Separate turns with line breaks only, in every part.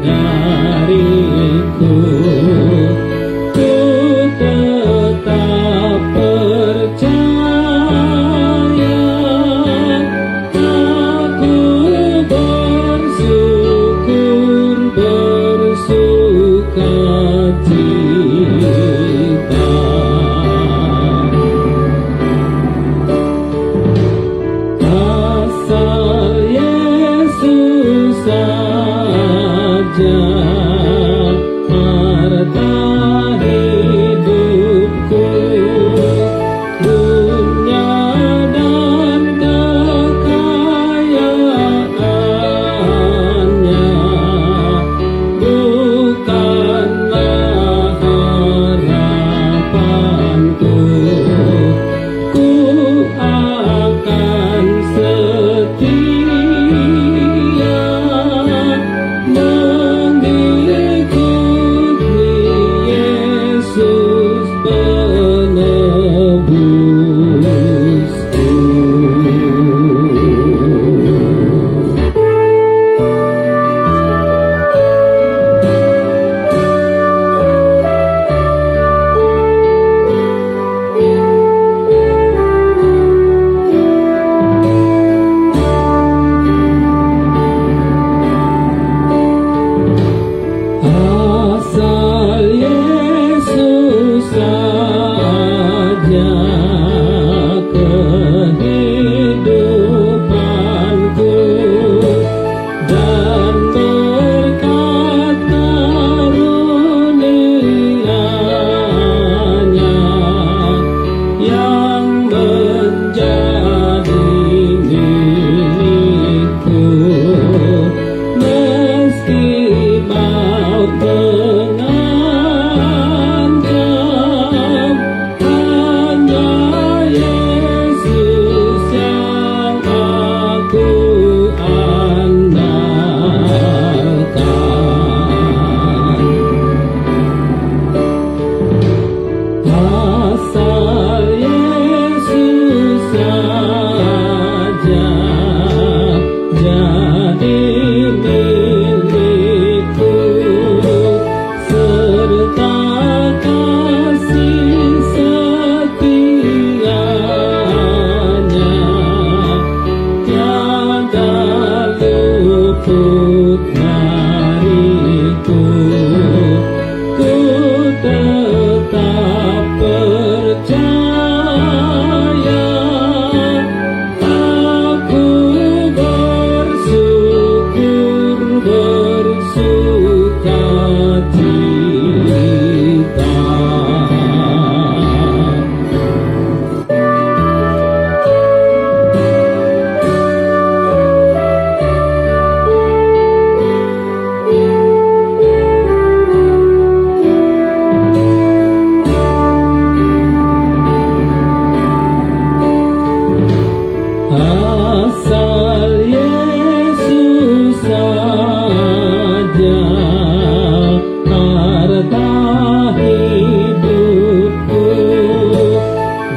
dariku. Ku tetap percaya, aku bersyukur, bersukacita. Asal Yesus saja harta hidupku, dunia dan kekayaannya bukanlah harapanku. Ku akan setia mengikuti Yesus penebusku. Asal Yesus saja kehidupanku, dan berkat karunia-Nya yang menjadi milikku. Meski maut mengancam, hanya Yesus yang aku andalkan. Asal Yesus saja jadi milikku, serta kasih setianya tiada luput dariku. Ku tetap percaya, aku bersyukur, bersukacita. Asal Yesus saja harta hidupku,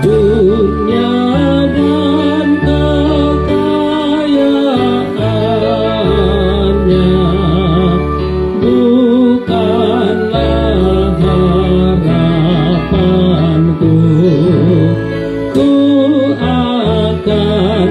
dunia dan kekayaannya bukanlah harapanku. Ku akan